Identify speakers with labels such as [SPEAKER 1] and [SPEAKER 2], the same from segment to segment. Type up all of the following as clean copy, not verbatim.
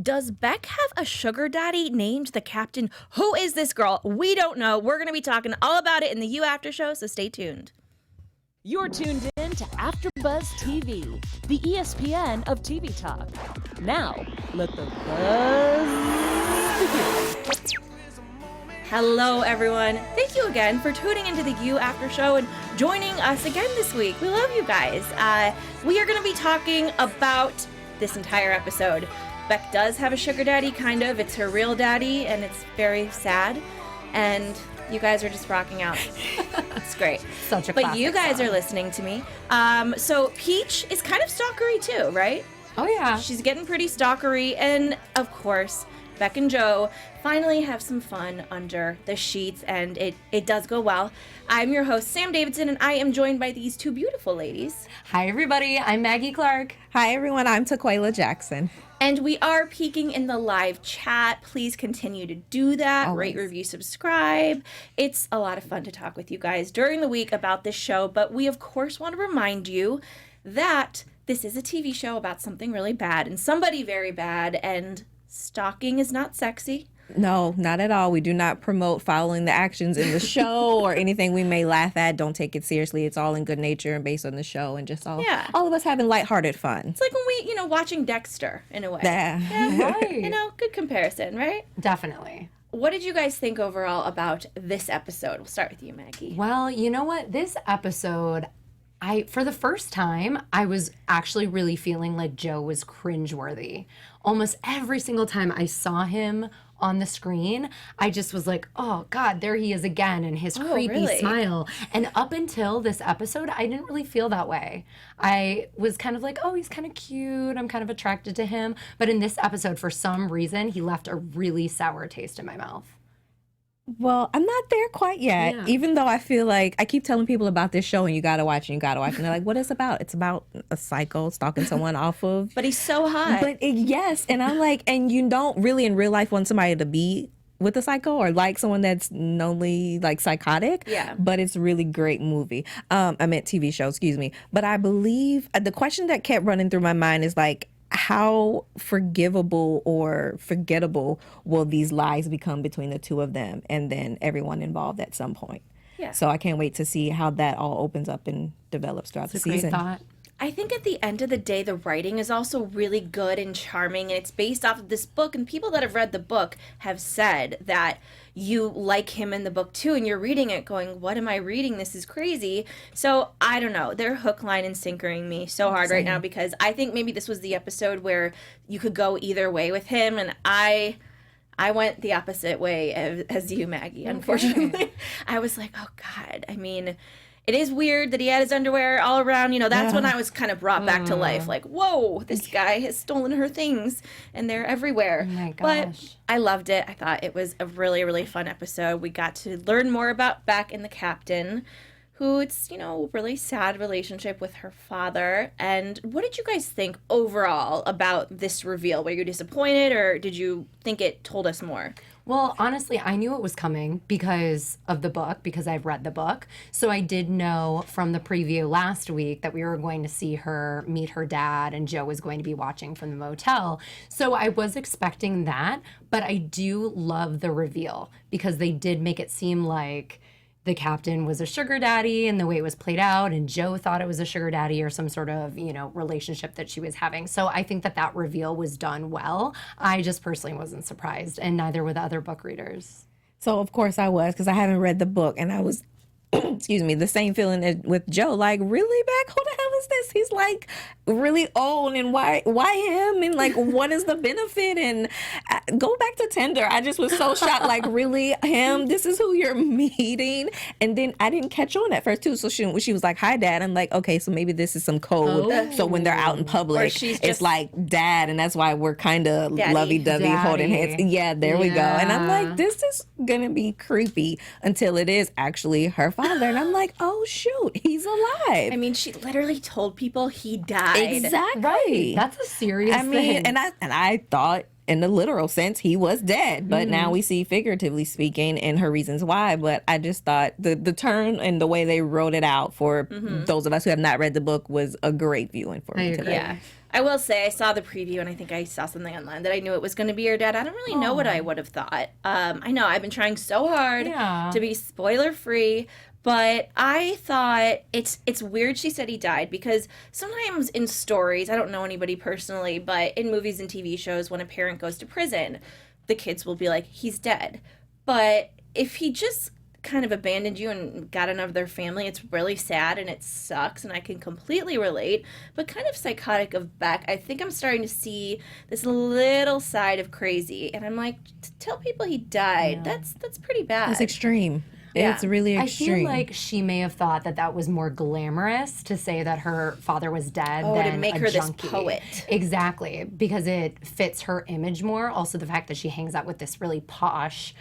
[SPEAKER 1] Does Beck have a sugar daddy named the Captain? Who is this girl? We don't know. We're going to be talking all about it in the You After show, so stay tuned.
[SPEAKER 2] You're tuned in to AfterBuzz TV, the ESPN of TV talk. Now, let the buzz begin.
[SPEAKER 1] Hello, everyone. Thank you again for tuning into the You After show and joining us again this week. We love you guys. We are going to be talking about this entire episode. Beck does have a sugar daddy, kind of. It's her real daddy, and it's very sad. And you guys are just rocking out. It's great.
[SPEAKER 3] Such a
[SPEAKER 1] But
[SPEAKER 3] classic
[SPEAKER 1] you guys
[SPEAKER 3] song.
[SPEAKER 1] are listening to me. So Peach is kind of stalkery too, right?
[SPEAKER 3] Oh, yeah.
[SPEAKER 1] She's getting pretty stalkery. And, of course, Beck and Joe finally have some fun under the sheets, and it does go well. I'm your host, Sam Davidson, and I am joined by these two beautiful ladies.
[SPEAKER 3] Hi, everybody. I'm Maggie Clark.
[SPEAKER 4] Hi, everyone. I'm Taquayla Jackson.
[SPEAKER 1] And we are peeking in the live chat. Please continue to do that.
[SPEAKER 4] Always.
[SPEAKER 1] Rate, review, subscribe. It's a lot of fun to talk with you guys during the week about this show. But we, of course, want to remind you that this is a TV show about something really bad and somebody very bad. And stalking is not sexy.
[SPEAKER 4] No, not at all. We do not promote following the actions in the show or anything we may laugh at. Don't take it seriously. It's all in good nature and based on the show and just all of us having lighthearted fun.
[SPEAKER 1] It's like when we, watching Dexter in a way.
[SPEAKER 4] Yeah.
[SPEAKER 3] Right.
[SPEAKER 1] Good comparison, right?
[SPEAKER 3] Definitely.
[SPEAKER 1] What did you guys think overall about this episode? We'll start with you, Maggie.
[SPEAKER 3] Well, you know what? This episode, for the first time, I was actually really feeling like Joe was cringeworthy. Almost every single time I saw him on the screen, I just was like, oh God, there he is again, and his creepy
[SPEAKER 1] really?
[SPEAKER 3] smile. And up until this episode, I didn't really feel that way. I was kind of like, oh, he's kind of cute. I'm kind of attracted to him. But in this episode, for some reason, he left a really sour taste in my mouth.
[SPEAKER 4] Well, I'm not there quite yet,
[SPEAKER 3] Yeah.
[SPEAKER 4] even though I feel like I keep telling people about this show and you got to watch and you got to watch. And they're like, what is it about? It's about a psycho stalking someone off of.
[SPEAKER 1] But he's so hot.
[SPEAKER 4] Yes. And I'm like, and you don't really in real life want somebody to be with a psycho or like someone that's knownly like psychotic.
[SPEAKER 1] Yeah.
[SPEAKER 4] But it's a really great movie. I meant TV show, excuse me. But I believe the question that kept running through my mind is like, how forgivable or forgettable will these lies become between the two of them and then everyone involved at some point?
[SPEAKER 1] Yeah.
[SPEAKER 4] So I can't wait to see how that all opens up and develops throughout the season.
[SPEAKER 3] Great thought.
[SPEAKER 1] I think at the end of the day, the writing is also really good and charming, and it's based off of this book, and people that have read the book have said that you like him in the book too, and you're reading it going, what am I reading? This is crazy. So I don't know. They're hook, line, and sinkering me so hard right now because I think maybe this was the episode where you could go either way with him, and I went the opposite way as you, Maggie, unfortunately. I was like, oh God, I mean, it is weird that he had his underwear all around. That's when I was kind of brought back to life. Like, whoa, this guy has stolen her things, and they're everywhere.
[SPEAKER 3] Oh my
[SPEAKER 1] But
[SPEAKER 3] gosh.
[SPEAKER 1] I loved it. I thought it was a really, really fun episode. We got to learn more about Beck and the captain, who it's, really sad relationship with her father. And what did you guys think overall about this reveal? Were you disappointed, or did you think it told us more?
[SPEAKER 3] Well, honestly, I knew it was coming because of the book, because I've read the book. So I did know from the preview last week that we were going to see her meet her dad and Joe was going to be watching from the motel. So I was expecting that, but I do love the reveal because they did make it seem like the captain was a sugar daddy and the way it was played out, and Joe thought it was a sugar daddy or some sort of, relationship that she was having. So I think that reveal was done well. I just personally wasn't surprised, and neither were the other book readers.
[SPEAKER 4] So of course I was, because I haven't read the book, and I was, excuse me, the same feeling with Joe. Like, really, Beck? Who the hell is this? He's like really old, and why him? And like, what is the benefit? And go back to Tinder. I just was so shocked. Like, really, him? This is who you're meeting? And then I didn't catch on at first too. So she was like, "Hi, Dad." I'm like, okay, so maybe this is some code.
[SPEAKER 3] Oh.
[SPEAKER 4] So when they're out in public,
[SPEAKER 1] she's
[SPEAKER 4] it's
[SPEAKER 1] just
[SPEAKER 4] like Dad, and that's why we're kind of
[SPEAKER 1] Daddy.
[SPEAKER 4] lovey-dovey, holding
[SPEAKER 3] Daddy.
[SPEAKER 4] hands. Yeah, there we go. And I'm
[SPEAKER 3] Yeah.
[SPEAKER 4] like, this is gonna be creepy until it is actually her father. And I'm like, oh shoot, he's alive.
[SPEAKER 1] I mean, she literally told people he died.
[SPEAKER 4] Exactly.
[SPEAKER 3] Right. That's a serious
[SPEAKER 4] I mean,
[SPEAKER 3] thing.
[SPEAKER 4] and I thought in the literal sense, he was dead. But now we see figuratively speaking and her reasons why. But I just thought the turn and the way they wrote it out for those of us who have not read the book was a great viewing for me today.
[SPEAKER 1] Yeah. I will say I saw the preview and I think I saw something online that I knew it was going to be her dad. I don't really know what I would have thought. I know I've been trying so hard to be spoiler free, but I thought it's weird she said he died, because sometimes in stories, I don't know anybody personally, but in movies and TV shows, when a parent goes to prison, the kids will be like, he's dead. But if he just kind of abandoned you and got another family, it's really sad and it sucks, and I can completely relate, but kind of psychotic of Beck. I think I'm starting to see this little side of crazy, and I'm like, to tell people he died, that's pretty bad.
[SPEAKER 4] It's extreme.
[SPEAKER 1] Yeah.
[SPEAKER 4] It's really extreme.
[SPEAKER 3] I feel like she may have thought that was more glamorous to say that her father was dead than
[SPEAKER 1] to make
[SPEAKER 3] a
[SPEAKER 1] her
[SPEAKER 3] junkie.
[SPEAKER 1] this poet.
[SPEAKER 3] Exactly, because it fits her image more. Also, the fact that she hangs out with this really posh,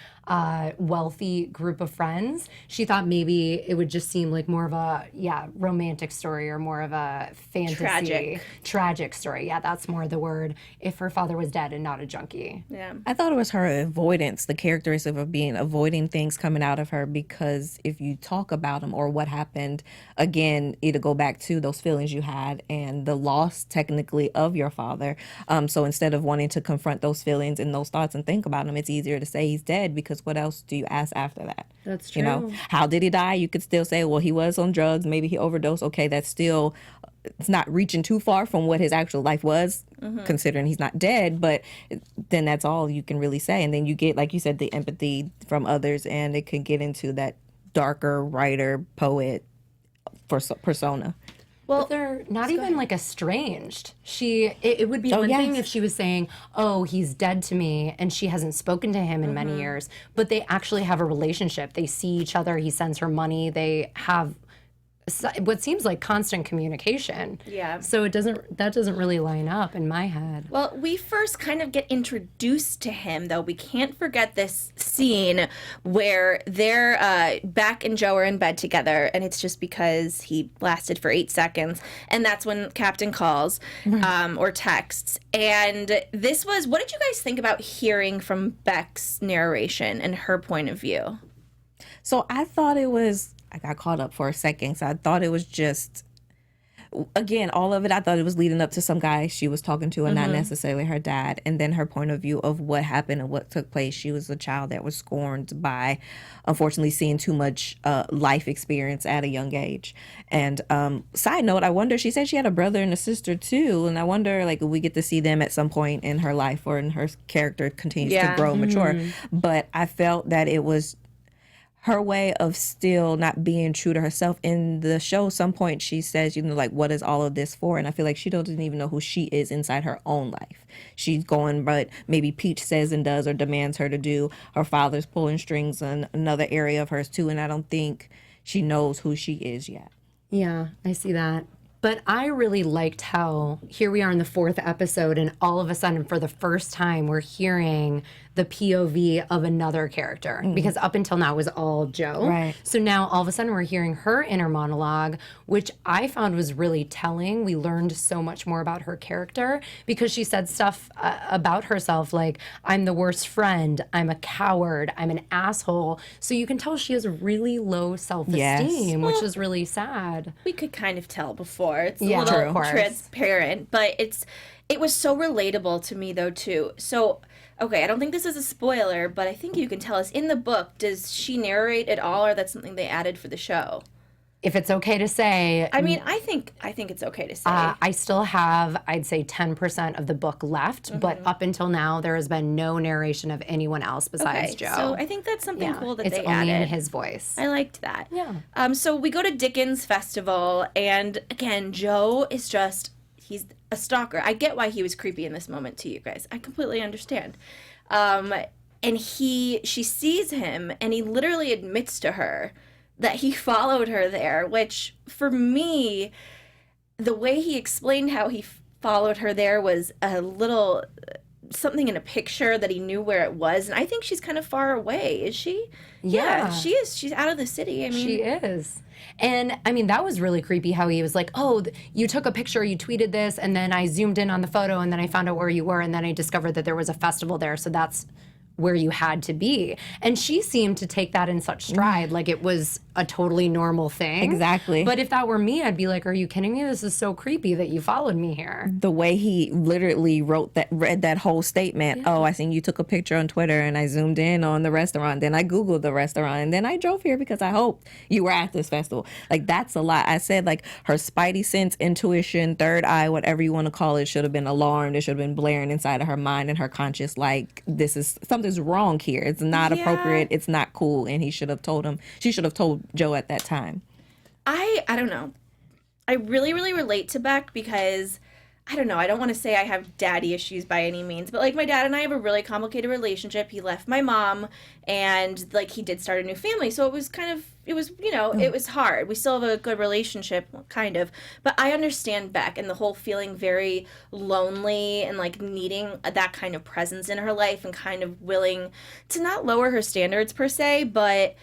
[SPEAKER 3] wealthy group of friends. She thought maybe it would just seem like more of a romantic story, or more of a fantasy tragic story. Yeah, that's more the word. If her father was dead and not a junkie.
[SPEAKER 1] Yeah.
[SPEAKER 4] I thought it was her avoidance, the characteristic of avoiding things coming out of her, because if you talk about them or what happened, again, it'll go back to those feelings you had and the loss technically of your father. So instead of wanting to confront those feelings and those thoughts and think about them, it's easier to say he's dead, because what else do you ask after that?
[SPEAKER 3] That's true.
[SPEAKER 4] You know, how did he die? You could still say, well, he was on drugs, maybe he overdosed. Okay, that's still, it's not reaching too far from what his actual life was, considering he's not dead, but then that's all you can really say. And then you get, like you said, the empathy from others, and it could get into that darker writer, poet persona.
[SPEAKER 3] Well, but they're not even like estranged. It would be one thing if she was saying, "Oh, he's dead to me," and she hasn't spoken to him in many years. But they actually have a relationship. They see each other. He sends her money. They have what seems like constant communication.
[SPEAKER 1] Yeah.
[SPEAKER 3] So that doesn't really line up in my head.
[SPEAKER 1] Well, we first kind of get introduced to him, though. We can't forget this scene where they're Beck and Joe are in bed together, and it's just because he lasted for 8 seconds, and that's when Captain calls or texts. And this was, what did you guys think about hearing from Beck's narration and her point of view?
[SPEAKER 4] So I thought it was, I got caught up for a second, so I thought it was just, again, all of it, I thought it was leading up to some guy she was talking to and not necessarily her dad. And then her point of view of what happened and what took place. She was a child that was scorned by, unfortunately, seeing too much life experience at a young age. And side note, I wonder, she said she had a brother and a sister too. And I wonder, like, if we get to see them at some point in her life or in her character continues to grow and mature. But I felt that it was her way of still not being true to herself. In the show, some point she says, you know, like, what is all of this for? And I feel like she doesn't even know who she is inside her own life. She's going, but maybe Peach says and does or demands her to do. Her father's pulling strings in another area of hers too, and I don't think she knows who she is yet.
[SPEAKER 3] Yeah, I see that. But I really liked how here we are in the 4th episode, and all of a sudden, for the first time, we're hearing the POV of another character, because up until now it was all Joe.
[SPEAKER 4] Right.
[SPEAKER 3] So now all of a sudden we're hearing her inner monologue, which I found was really telling. We learned so much more about her character because she said stuff about herself like, I'm the worst friend, I'm a coward, I'm an asshole. So you can tell she has really low self-esteem, which is really sad.
[SPEAKER 1] We could kind of tell before. It's a
[SPEAKER 3] Yeah,
[SPEAKER 1] little
[SPEAKER 3] of course.
[SPEAKER 1] transparent, but it was so relatable to me though too. So, okay, I don't think this is a spoiler, but I think you can tell us, in the book, does she narrate at all, or that's something they added for the show?
[SPEAKER 3] If it's okay to say,
[SPEAKER 1] I mean, I think it's okay to say.
[SPEAKER 3] I still have, I'd say, 10% of the book left, but up until now, there has been no narration of anyone else besides Joe.
[SPEAKER 1] So I think that's something cool that
[SPEAKER 3] it's
[SPEAKER 1] they
[SPEAKER 3] only
[SPEAKER 1] added.
[SPEAKER 3] in his voice.
[SPEAKER 1] I liked that.
[SPEAKER 3] Yeah.
[SPEAKER 1] So we go to Dickens Festival, and again, Joe is just, he's a stalker. I get why he was creepy in this moment to you guys. I completely understand. And she sees him, and he literally admits to her that he followed her there, which for me, the way he explained how he followed her there was a little something in a picture that he knew where it was, and I think she's kind of far away. Is she?
[SPEAKER 3] Yeah.
[SPEAKER 1] She is. She's out of the city. I mean,
[SPEAKER 3] She is. And I mean, that was really creepy how he was like, oh, you took a picture, you tweeted this, and then I zoomed in on the photo, and then I found out where you were, and then I discovered that there was a festival there, so that's where you had to be. And she seemed to take that in such stride, like it was a totally normal thing.
[SPEAKER 4] Exactly.
[SPEAKER 3] But if that were me, I'd be like, are you kidding me? This is so creepy that you followed me here.
[SPEAKER 4] The way he literally read that whole statement. Oh, I seen you took a picture on Twitter and I zoomed in on the restaurant. Then I Googled the restaurant and then I drove here because I hoped you were at this festival. Like, that's a lot. I said, like, her spidey sense, intuition, third eye, whatever you want to call it, should have been alarmed. It should have been blaring inside of her mind and her conscious, like, something's wrong here. It's not appropriate. It's not cool. And she should have told Joe at that time.
[SPEAKER 1] I don't know. I really, really relate to Beck because, I don't know, I don't want to say I have daddy issues by any means, but, like, my dad and I have a really complicated relationship. He left my mom, and, like, he did start a new family, so it was it was hard. We still have a good relationship, kind of, but I understand Beck and the whole feeling very lonely and, like, needing that kind of presence in her life and kind of willing to not lower her standards, per se, but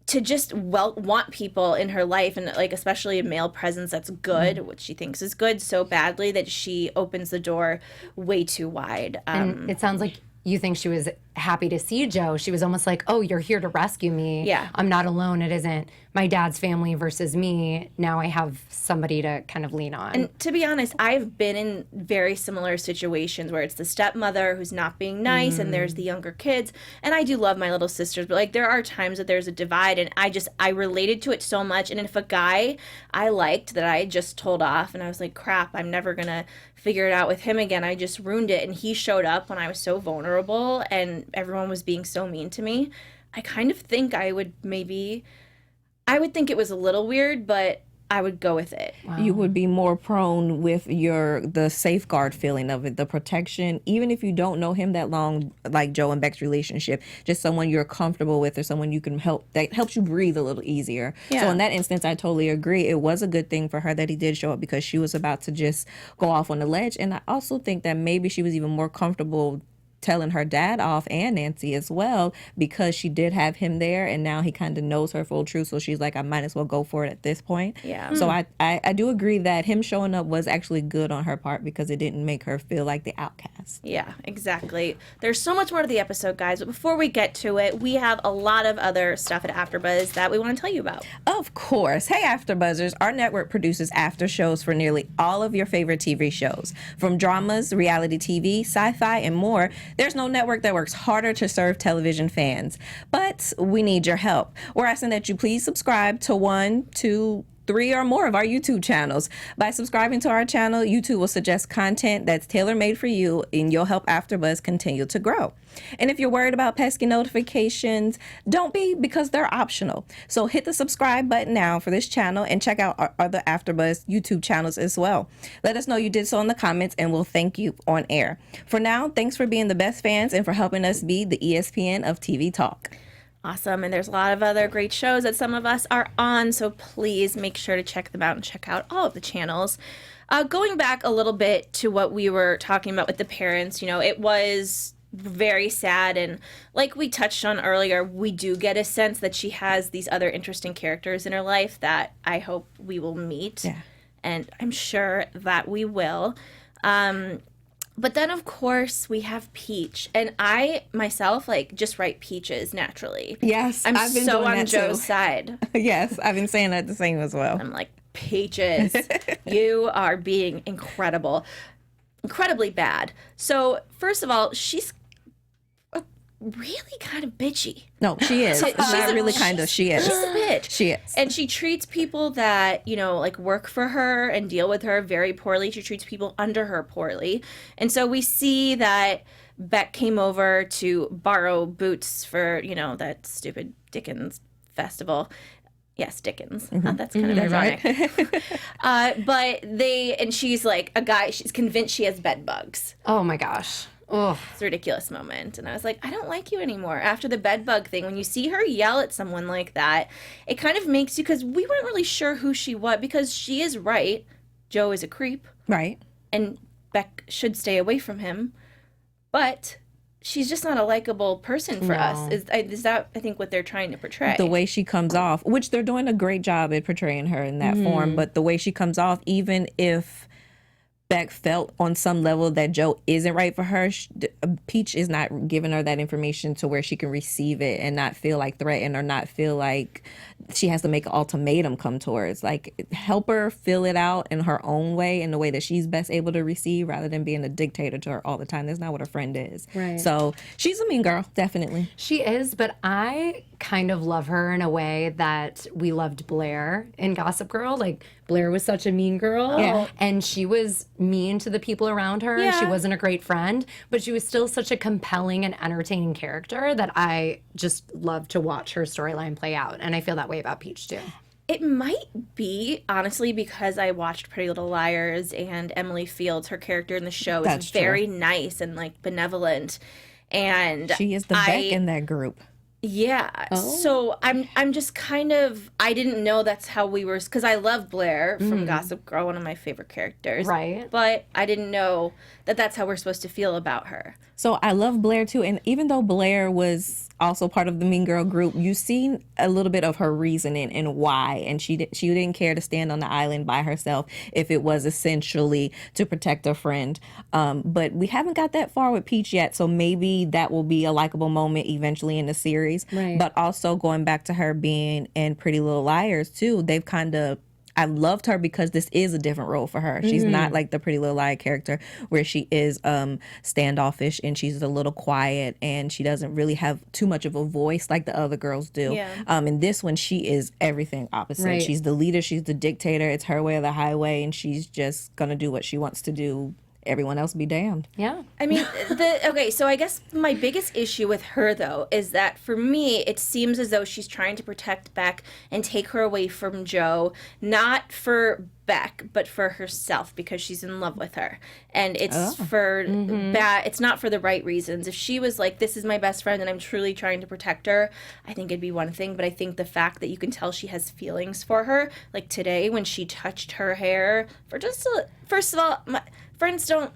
[SPEAKER 1] to just want people in her life, and, like, especially a male presence that's good, which she thinks is good, so badly that she opens the door way too wide.
[SPEAKER 3] And it sounds like you think she was happy to see Joe. She was almost like, oh, you're here to rescue me.
[SPEAKER 1] Yeah.
[SPEAKER 3] I'm not alone. It isn't my dad's family versus me. Now I have somebody to kind of lean on.
[SPEAKER 1] And to be honest, I've been in very similar situations where it's the stepmother who's not being nice and there's the younger kids. And I do love my little sisters, but, like, there are times that there's a divide, and I related to it so much. And if a guy I liked that I just told off and I was like, crap, I'm never going to figure it out with him again, I just ruined it, and he showed up when I was so vulnerable and everyone was being so mean to me, I kind of think I would think it was a little weird, but I would go with it.
[SPEAKER 3] Wow.
[SPEAKER 4] You would be more prone with the safeguard feeling of it, the protection, even if you don't know him that long, like Joe and Beck's relationship, just someone you're comfortable with or someone you can help, that helps you breathe a little easier.
[SPEAKER 1] Yeah.
[SPEAKER 4] So in that instance, I totally agree. It was a good thing for her that he did show up because she was about to just go off on the ledge. And I also think that maybe she was even more comfortable telling her dad off and Nancy as well because she did have him there and now he kind of knows her full truth, so she's like, I might as well go for it at this point.
[SPEAKER 1] Yeah.
[SPEAKER 4] So I do agree that him showing up was actually good on her part because it didn't make her feel like the outcast.
[SPEAKER 1] Yeah, exactly. There's so much more to the episode, guys, but before we get to it, we have a lot of other stuff at AfterBuzz that we want to tell you about.
[SPEAKER 4] Of course. Hey, AfterBuzzers, our network produces after shows for nearly all of your favorite TV shows. From dramas, reality TV, sci-fi, and more, there's no network that works harder to serve television fans. But we need your help. We're asking that you please subscribe to 1, 2, 3 or more of our YouTube channels. By subscribing to our channel, YouTube will suggest content that's tailor-made for you, and you'll help AfterBuzz continue to grow. And if you're worried about pesky notifications, don't be, because they're optional. So hit the subscribe button now for this channel and check out our other AfterBuzz YouTube channels as well. Let us know you did so in the comments and we'll thank you on air. For now, thanks for being the best fans and for helping us be the ESPN of TV talk.
[SPEAKER 1] Awesome. And there's a lot of other great shows that some of us are on, so please make sure to check them out and check out all of the channels. Going back a little bit to what we were talking about with the parents, it was very sad, and like we touched on earlier, we do get a sense that she has these other interesting characters in her life that I hope we will meet.
[SPEAKER 4] Yeah.
[SPEAKER 1] And I'm sure that we will. But then, of course, we have Peach. And I, myself, just write Peaches naturally.
[SPEAKER 4] Yes,
[SPEAKER 1] I'm
[SPEAKER 4] I've been
[SPEAKER 1] so
[SPEAKER 4] doing
[SPEAKER 1] on
[SPEAKER 4] that
[SPEAKER 1] Joe's
[SPEAKER 4] too.
[SPEAKER 1] side.
[SPEAKER 4] Yes, I've been saying that the same as well.
[SPEAKER 1] I'm like, Peaches, you are being incredibly bad. So, first of all, she's really kind of bitchy.
[SPEAKER 4] No, she is. It's not really kind of. She is.
[SPEAKER 1] She's a bitch.
[SPEAKER 4] She is.
[SPEAKER 1] And she treats people that, work for her and deal with her very poorly. She treats people under her poorly. And so we see that Beck came over to borrow boots for, that stupid Dickens festival. Yes, Dickens. That's kind of ironic. Right. And she's like a guy, she's convinced she has bed bugs.
[SPEAKER 3] Oh my gosh. Oh,
[SPEAKER 1] It's a ridiculous moment. And I was like, I don't like you anymore. After the bed bug thing, when you see her yell at someone like that, it kind of makes you, because we weren't really sure who she was, because she is right. Joe is a creep.
[SPEAKER 4] Right.
[SPEAKER 1] And Beck should stay away from him. but she's just not a likable person for us. Is that, I think, what they're trying to portray?
[SPEAKER 4] The way she comes off, which they're doing a great job at portraying her in that form, but the way she comes off, even if Beck felt on some level that Joe isn't right for her, Peach is not giving her that information to where she can receive it and not feel like threatened or not feel like she has to make an ultimatum come towards. Like, help her fill it out in her own way, in the way that she's best able to receive, rather than being a dictator to her all the time. That's not what a friend is.
[SPEAKER 3] Right.
[SPEAKER 4] So she's a mean girl, definitely.
[SPEAKER 3] She is, but I kind of love her in a way that we loved Blair in Gossip Girl. Like, Blair was such a mean girl, and she was mean to the people around her.
[SPEAKER 1] Yeah.
[SPEAKER 3] She wasn't a great friend, but she was still such a compelling and entertaining character that I just love to watch her storyline play out. And I feel that way about Peach too.
[SPEAKER 1] It might be, honestly, because I watched Pretty Little Liars, and Emily Fields, her character in the show,
[SPEAKER 4] That's
[SPEAKER 1] is
[SPEAKER 4] true.
[SPEAKER 1] very nice and, like, benevolent. And
[SPEAKER 4] She is the Beck in that group.
[SPEAKER 1] Yeah. So I'm just kind of, I didn't know that's how we were, because I love Blair from Gossip Girl, one of my favorite characters.
[SPEAKER 3] Right.
[SPEAKER 1] But I didn't know that that's how we're supposed to feel about her.
[SPEAKER 4] So I love Blair too, and even though Blair was also part of the Mean Girl group, you seen a little bit of her reasoning and why, and she didn't care to stand on the island by herself if it was essentially to protect a friend. But we haven't got that far with Peach yet, so maybe that will be a likable moment eventually in the series.
[SPEAKER 3] Right.
[SPEAKER 4] But also going back to her being in Pretty Little Liars too, they've kind of, I loved her because this is a different role for her. She's not like the Pretty Little Liar character where she is standoffish and she's a little quiet and she doesn't really have too much of a voice like the other girls do.
[SPEAKER 1] Yeah.
[SPEAKER 4] In this one, she is everything opposite.
[SPEAKER 3] Right.
[SPEAKER 4] She's the leader. She's the dictator. It's her way or the highway, and she's just gonna do what she wants to do. Everyone else be damned.
[SPEAKER 3] Yeah.
[SPEAKER 1] I mean, okay, so I guess my biggest issue with her, though, is that for me, it seems as though she's trying to protect Beck and take her away from Joe, not for Beck, but for herself, because she's in love with her. And it's for it's not for the right reasons. If she was like, this is my best friend and I'm truly trying to protect her, I think it'd be one thing. But I think the fact that you can tell she has feelings for her, like today when she touched her hair, for just first of all, my friends don't,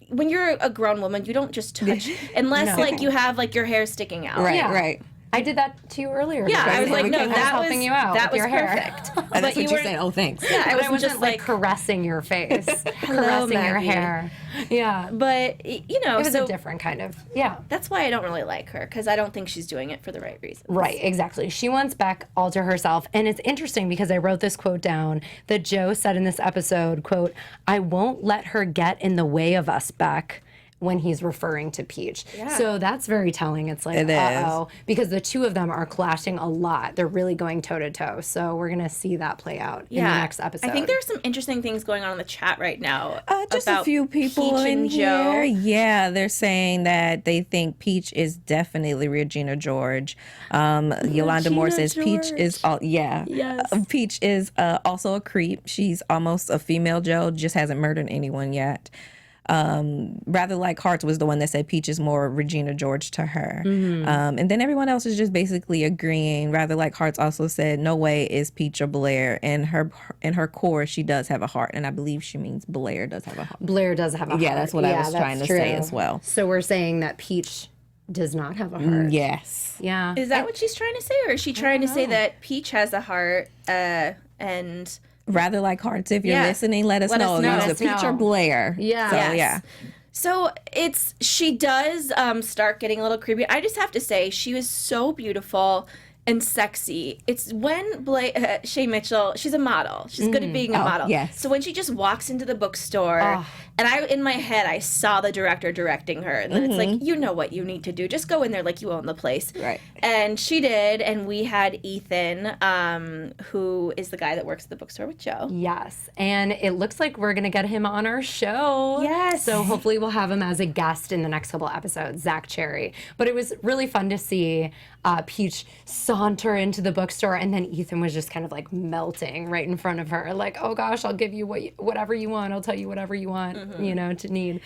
[SPEAKER 1] when you're a grown woman, you don't just touch unless like you have like your hair sticking out.
[SPEAKER 4] Right,
[SPEAKER 3] Yeah.
[SPEAKER 4] right.
[SPEAKER 3] I did that to you earlier.
[SPEAKER 1] Yeah, I was like, no,
[SPEAKER 3] I was
[SPEAKER 1] that was
[SPEAKER 3] helping you out
[SPEAKER 1] that
[SPEAKER 3] with
[SPEAKER 1] was
[SPEAKER 3] your hair.
[SPEAKER 1] perfect.
[SPEAKER 4] And that's what you
[SPEAKER 1] weren't-
[SPEAKER 4] said. Oh, thanks.
[SPEAKER 1] Yeah, I
[SPEAKER 3] But I
[SPEAKER 1] wasn't
[SPEAKER 3] wasn't
[SPEAKER 1] just
[SPEAKER 3] like
[SPEAKER 1] like,
[SPEAKER 3] caressing your face, caressing your
[SPEAKER 1] Maggie.
[SPEAKER 3] hair. Yeah,
[SPEAKER 1] but you know,
[SPEAKER 3] it was
[SPEAKER 1] so
[SPEAKER 3] a different kind of
[SPEAKER 1] that's why I don't really like her, because I don't think she's doing it for the right reasons.
[SPEAKER 3] Right, exactly. She wants Beck all to herself. And it's interesting because I wrote this quote down that Joe said in this episode, quote, "I won't let her get in the way of us, Beck," when he's referring to Peach.
[SPEAKER 1] Yeah.
[SPEAKER 3] So that's very telling. It's like,
[SPEAKER 4] It is.
[SPEAKER 3] uh-oh, because the two of them are clashing a lot. They're really going toe-to-toe. So we're going to see that play out in the next episode.
[SPEAKER 1] I think there's some interesting things going on in the chat right now.
[SPEAKER 4] Just a
[SPEAKER 1] about
[SPEAKER 4] few people
[SPEAKER 1] Peach
[SPEAKER 4] in
[SPEAKER 1] and
[SPEAKER 4] here.
[SPEAKER 1] Joe.
[SPEAKER 4] Yeah, they're saying that they think Peach is definitely Regina George. Yolanda Moore says Peach is Peach is also a creep. She's almost a female Joe, just hasn't murdered anyone yet. Rather Like Hearts was the one that said Peach is more Regina George to her. And then everyone else is just basically agreeing. Rather Like Hearts also said, no way is Peach or Blair. In her core, she does have a heart. And I believe she means Blair does have a heart.
[SPEAKER 3] Blair does have a heart.
[SPEAKER 4] Yeah, that's what I was trying to say as well.
[SPEAKER 3] So we're saying that Peach does not have a heart.
[SPEAKER 4] Yes.
[SPEAKER 3] Yeah.
[SPEAKER 1] Is that what she's trying to say, or is she trying to say that Peach has a heart and
[SPEAKER 4] Rather Like Hearts, if you're
[SPEAKER 1] Yeah.
[SPEAKER 4] listening, let us
[SPEAKER 1] Let us
[SPEAKER 4] know.
[SPEAKER 1] know.
[SPEAKER 4] Use
[SPEAKER 3] Let
[SPEAKER 4] a
[SPEAKER 3] us
[SPEAKER 4] Peach or
[SPEAKER 3] know.
[SPEAKER 4] Blair.
[SPEAKER 3] Yeah.
[SPEAKER 4] So,
[SPEAKER 1] Yes.
[SPEAKER 4] yeah.
[SPEAKER 1] So she does start getting a little creepy. I just have to say, she was so beautiful and sexy. It's when Shay Mitchell, she's a model. She's good at being a model.
[SPEAKER 4] yes.
[SPEAKER 1] So when she just walks into the bookstore, and in my head, I saw the director directing her. And then it's like, you know what you need to do. Just go in there like you own the place.
[SPEAKER 4] Right.
[SPEAKER 1] And she did. And we had Ethan, who is the guy that works at the bookstore with Joe.
[SPEAKER 3] Yes, and it looks like we're gonna get him on our show.
[SPEAKER 1] Yes.
[SPEAKER 3] So hopefully we'll have him as a guest in the next couple episodes, Zach Cherry. But it was really fun to see Peach saunter into the bookstore, and then Ethan was just kind of like melting right in front of her, like, "Oh gosh, I'll give you whatever you want. I'll tell you whatever you want, to need."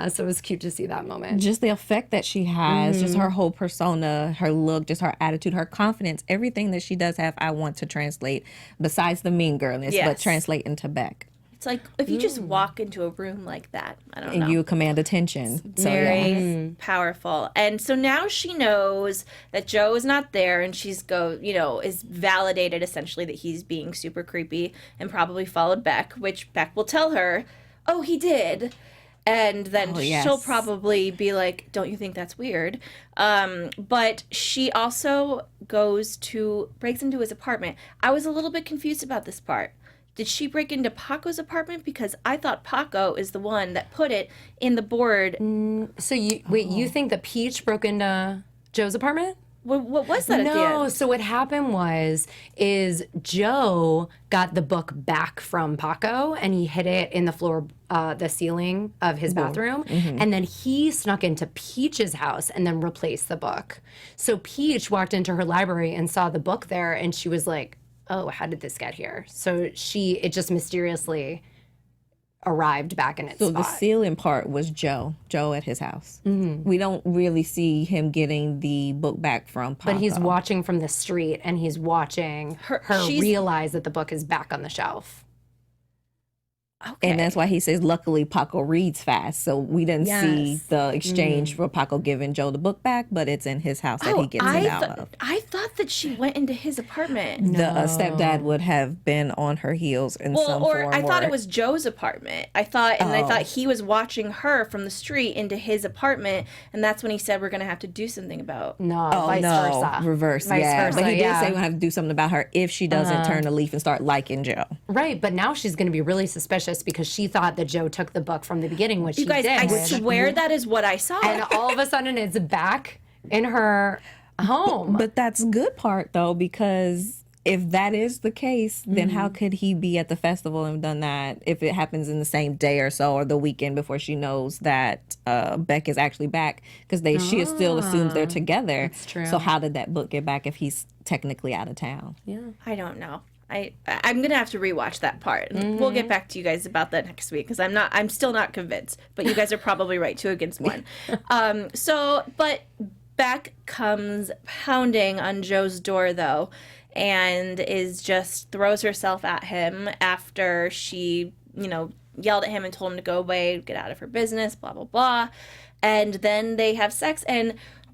[SPEAKER 3] So it was cute to see that moment.
[SPEAKER 4] Just the effect that she has, just her whole persona, her look, just her attitude, her confidence, everything that she does have, I want to translate, besides the mean girlness, but
[SPEAKER 1] Yes.
[SPEAKER 4] translate into Beck.
[SPEAKER 1] It's like if you just walk into a room like that, I don't know.
[SPEAKER 4] And you command attention. So,
[SPEAKER 1] Very powerful. And so now she knows that Joe is not there, and she's is validated essentially that he's being super creepy and probably followed Beck, which Beck will tell her, oh, he did. And then she'll probably be like, don't you think that's weird? But she also breaks into his apartment. I was a little bit confused about this part. Did she break into Paco's apartment? Because I thought Paco is the one that put it in the board.
[SPEAKER 3] So you think that Peach broke into Joe's apartment?
[SPEAKER 1] What was that at the end?
[SPEAKER 3] No, so what happened is Joe got the book back from Paco and he hid it in the ceiling of his bathroom. And then he snuck into Peach's house and then replaced the book. So Peach walked into her library and saw the book there and she was like, oh, how did this get here? So it just mysteriously arrived back in its spot.
[SPEAKER 4] the ceiling part was Joe at his house. We don't really see him getting the book back from Paco.
[SPEAKER 3] But he's watching from the street and he's watching her realize that the book is back on the shelf.
[SPEAKER 1] Okay.
[SPEAKER 4] And that's why he says, luckily, Paco reads fast. So we didn't see the exchange for Paco giving Joe the book back, but it's in his house that he gets it out of.
[SPEAKER 1] I thought that she went into his apartment.
[SPEAKER 4] The stepdad would have been on her heels in some form.
[SPEAKER 1] I thought it was Joe's apartment. I thought he was watching her from the street into his apartment, and that's when he said, we're going to have to do something about.
[SPEAKER 3] No, vice versa.
[SPEAKER 4] Reverse,
[SPEAKER 3] Vice versa,
[SPEAKER 4] But he did say we're going to have to do something about her if she doesn't turn a leaf and start liking Joe.
[SPEAKER 3] Right, but now she's going to be really suspicious because she thought that Joe took the book from the beginning, which
[SPEAKER 1] You guys,
[SPEAKER 3] he did.
[SPEAKER 1] I swear that is what I saw.
[SPEAKER 3] And all of a sudden it's back in her home.
[SPEAKER 4] But that's the good part, though, because if that is the case, then how could he be at the festival and done that if it happens in the same day or so or the weekend before she knows that Beck is actually back? Because she still assumes they're together.
[SPEAKER 3] That's true.
[SPEAKER 4] So how did that book get back if he's technically out of town?
[SPEAKER 3] Yeah.
[SPEAKER 1] I don't know. I'm gonna have to rewatch that part. We'll get back to you guys about that next week because I'm still not convinced. But you guys are probably right, 2 against 1. But Beck comes pounding on Joe's door though, and throws herself at him after she yelled at him and told him to go away, get out of her business, blah blah blah, and then they have sex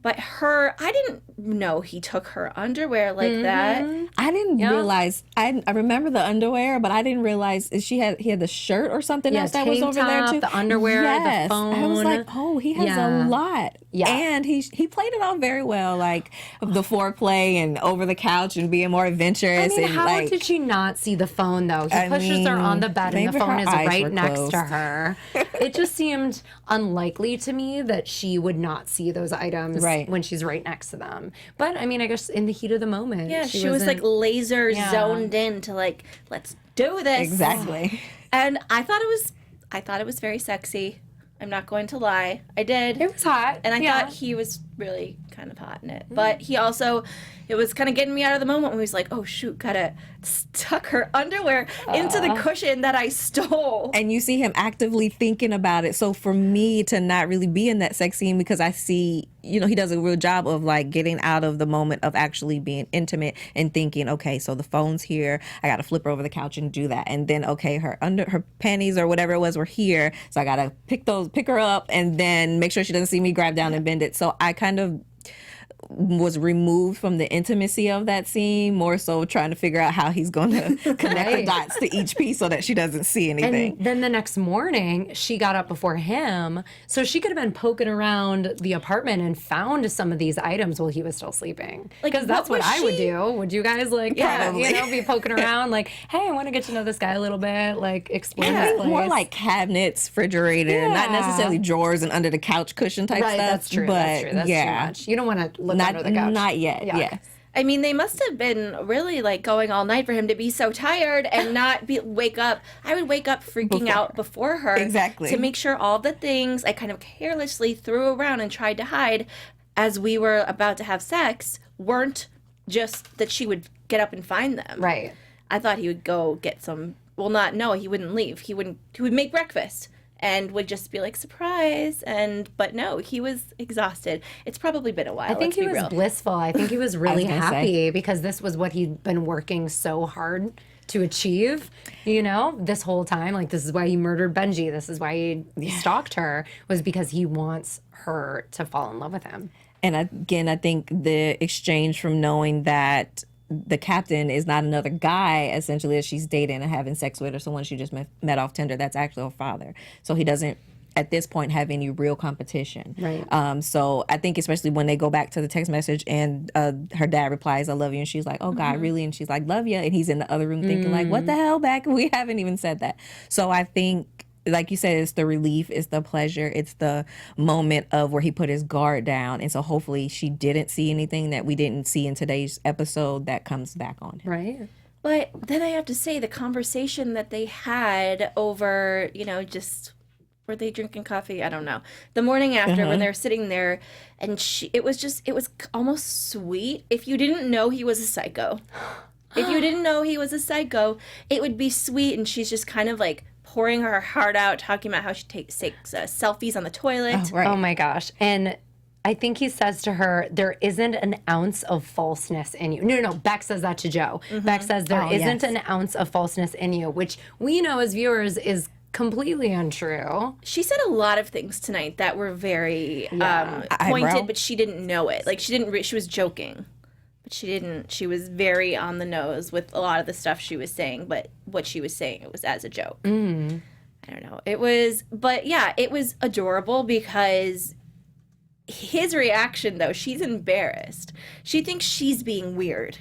[SPEAKER 1] But I didn't know he took her underwear like that.
[SPEAKER 4] I didn't realize. I remember the underwear, but I didn't realize he had the shirt or something else that was over there too.
[SPEAKER 3] The underwear, the phone.
[SPEAKER 4] I was like, oh, he has a lot.
[SPEAKER 3] Yeah.
[SPEAKER 4] And he played it off very well, like the foreplay and over the couch and being more adventurous.
[SPEAKER 3] I mean,
[SPEAKER 4] and
[SPEAKER 3] how did she not see the phone though? He pushes her on the bed and the phone is right next to her. It just seemed unlikely to me that she would not see those items when she's right next to them. But I mean, I guess in the heat of the moment,
[SPEAKER 1] she was like laser zoned in to like, let's do this.
[SPEAKER 4] Exactly.
[SPEAKER 1] And I thought it was very sexy. I'm not going to lie. I did.
[SPEAKER 3] It was hot.
[SPEAKER 1] And I thought he was really kind of hot in it. But he also, it was kind of getting me out of the moment when he was like, oh shoot, gotta stuck her underwear into the cushion that I stole.
[SPEAKER 4] And you see him actively thinking about it. So for me to not really be in that sex scene, because I see, he does a real job of like getting out of the moment of actually being intimate and thinking, okay, so the phone's here. I got to flip her over the couch and do that. And then, okay, her panties or whatever it was were here. So I got to pick her up and then make sure she doesn't see me grab down and bend it. So I kind of was removed from the intimacy of that scene, more so trying to figure out how he's going to connect the dots to each piece so that she doesn't see anything.
[SPEAKER 3] And then the next morning, she got up before him, so she could have been poking around the apartment and found some of these items while he was still sleeping. Because that's what I would do. Would you guys be poking around like, hey, I want to get to know this guy a little bit, like explore this place. More
[SPEAKER 4] like cabinets, refrigerator, not necessarily drawers and under the couch cushion type stuff.
[SPEAKER 3] That's true. That's too much. You don't want to look under the couch.
[SPEAKER 4] Not yet. Yes.
[SPEAKER 1] I mean, they must have been really like going all night for him to be so tired and not wake up. I would wake up freaking out before her.
[SPEAKER 4] Exactly.
[SPEAKER 1] To make sure all the things I kind of carelessly threw around and tried to hide as we were about to have sex weren't just that she would get up and find them.
[SPEAKER 3] Right.
[SPEAKER 1] I thought he would go get some. Well, he wouldn't leave. He would make breakfast and would just be like, surprise. But no, he was exhausted. It's probably been a while.
[SPEAKER 3] I think he was blissful. I think he was really happy because this was what he'd been working so hard to achieve, this whole time. Like, this is why he murdered Benji. This is why he stalked her, was because he wants her to fall in love with him.
[SPEAKER 4] And again, I think the exchange from knowing that the captain is not another guy, essentially, that she's dating and having sex with, or someone she just met off Tinder, that's actually her father. So he doesn't, at this point, have any real competition.
[SPEAKER 3] Right.
[SPEAKER 4] So I think especially when they go back to the text message and her dad replies, I love you. And she's like, oh, God, really? And she's like, love you. And he's in the other room thinking like, what the hell, back? We haven't even said that. So I think, like you said, it's the relief, it's the pleasure, it's the moment of where he put his guard down. And so hopefully she didn't see anything that we didn't see in today's episode that comes back on him.
[SPEAKER 3] Right.
[SPEAKER 1] But then I have to say, the conversation that they had over, just, were they drinking coffee? I don't know. The morning after, when they were sitting there, and it was almost sweet. If you didn't know he was a psycho, it would be sweet. And she's just kind of like pouring her heart out, talking about how she takes selfies on the toilet.
[SPEAKER 4] Oh, right.
[SPEAKER 3] Oh my gosh. And I think he says to her, there isn't an ounce of falseness in you. No. Beck says that to Joe. Beck says there isn't an ounce of falseness in you, which we know as viewers is completely untrue.
[SPEAKER 1] She said a lot of things tonight that were very pointed, but she didn't know it. Like, she was joking. But she didn't. She was very on the nose with a lot of the stuff she was saying, but what she was saying, it was as a joke. I don't know. It was adorable because his reaction, though, she's embarrassed. She thinks she's being weird.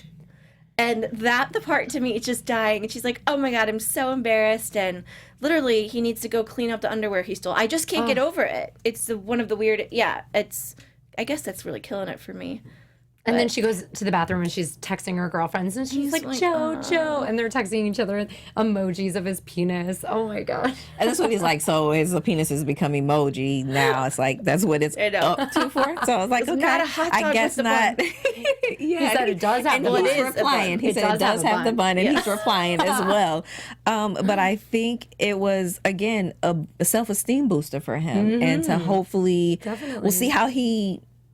[SPEAKER 1] And the part to me is just dying. And she's like, oh my God, I'm so embarrassed. And literally, he needs to go clean up the underwear he stole. I just can't get over it. It's one of the weird, I guess that's really killing it for me.
[SPEAKER 3] And then she goes to the bathroom and she's texting her girlfriends and she's like, Joe. And they're texting each other emojis of his penis. Oh my God.
[SPEAKER 4] And that's what he's like, so his penis has become emoji now. It's like, that's what it's up to for. So I was like, okay,
[SPEAKER 1] not a hot dog
[SPEAKER 4] I guess
[SPEAKER 1] with the
[SPEAKER 4] not.
[SPEAKER 3] He said it does have the bun.
[SPEAKER 4] He's replying. He said it does have the bun, and he's replying as well. But I think it was, again, a self-esteem booster for him. And to hopefully, we'll see how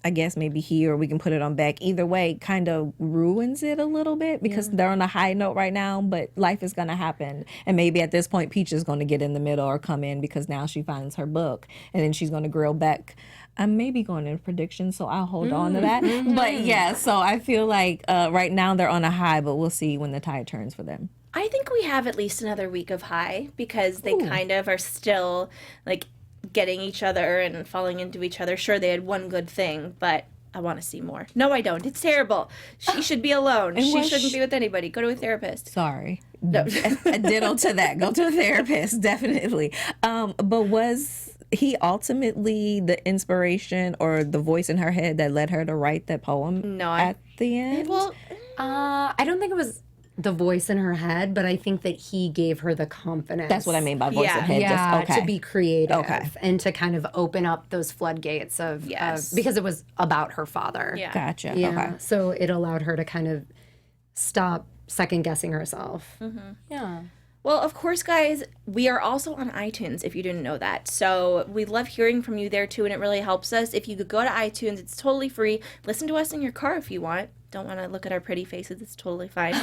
[SPEAKER 4] I guess maybe he, or we can put it on Beck. Either way, kind of ruins it a little bit because they're on a high note right now, but life is going to happen. And maybe at this point, Peach is going to get in the middle or come in because now she finds her book and then she's going to grill Beck. I'm maybe going into predictions, so I'll hold on to that. But yeah, so I feel like right now they're on a high, but we'll see when the tide turns for them.
[SPEAKER 1] I think we have at least another week of high because they kind of are still like getting each other and falling into each other. Sure, they had one good thing, but I want to see more. No, I don't. It's terrible. She should be alone. She shouldn't be with anybody. Go to a therapist.
[SPEAKER 4] Sorry. No. A ditto to that. Go to a therapist, definitely. But was he ultimately the inspiration or the voice in her head that led her to write that poem at the end?
[SPEAKER 1] Well,
[SPEAKER 3] I don't think it was the voice in her head, but I think that he gave her the confidence.
[SPEAKER 4] That's what I mean by voice in head.
[SPEAKER 3] Yeah,
[SPEAKER 4] just,
[SPEAKER 3] to be creative and to kind of open up those floodgates of because it was about her father.
[SPEAKER 1] Yeah.
[SPEAKER 4] Gotcha.
[SPEAKER 3] Yeah.
[SPEAKER 4] Okay.
[SPEAKER 3] So it allowed her to kind of stop second guessing herself. Yeah.
[SPEAKER 1] Well, of course, guys, we are also on iTunes, if you didn't know that. So we love hearing from you there, too, and it really helps us. If you could go to iTunes, it's totally free. Listen to us in your car if you want. Don't want to look at our pretty faces. It's totally fine.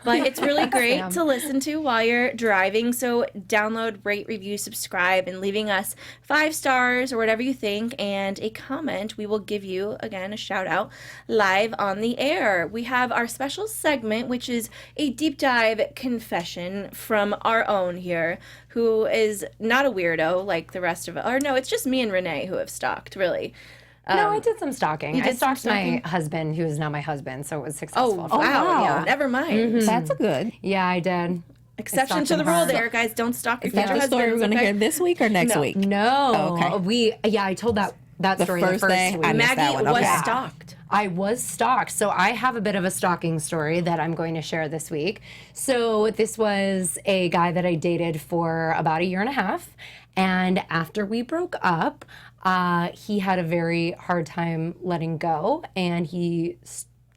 [SPEAKER 1] But it's really great to listen to while you're driving. So download, rate, review, subscribe, and leaving us 5 stars or whatever you think and a comment. We will give you, again, a shout out live on the air. We have our special segment, which is a deep dive confession from our own here, who is not a weirdo like the rest of us. Or no, it's just me and Renee who have stalked, really.
[SPEAKER 3] No, I did some stalking. I stalked
[SPEAKER 1] some stalking?
[SPEAKER 3] my husband, who is now my husband, so it was successful.
[SPEAKER 1] Oh, wow.
[SPEAKER 4] wow.
[SPEAKER 1] Yeah, never mind.
[SPEAKER 4] That's a good.
[SPEAKER 3] Yeah, I did.
[SPEAKER 1] Exception to the rule there, guys. Don't stalk your
[SPEAKER 4] Is that
[SPEAKER 1] future
[SPEAKER 4] the story
[SPEAKER 1] husbands,
[SPEAKER 4] we're going to
[SPEAKER 1] okay?
[SPEAKER 4] hear this week or next week?
[SPEAKER 3] No.
[SPEAKER 4] Okay.
[SPEAKER 3] I told that story the first
[SPEAKER 4] day.
[SPEAKER 3] week.
[SPEAKER 4] I missed that
[SPEAKER 1] Maggie
[SPEAKER 4] one.
[SPEAKER 1] was
[SPEAKER 4] Okay.
[SPEAKER 1] stalked.
[SPEAKER 3] I was stalked. So I have a bit of a stalking story that I'm going to share this week. So this was a guy that I dated for about 1.5 years. And after we broke up, he had a very hard time letting go. And he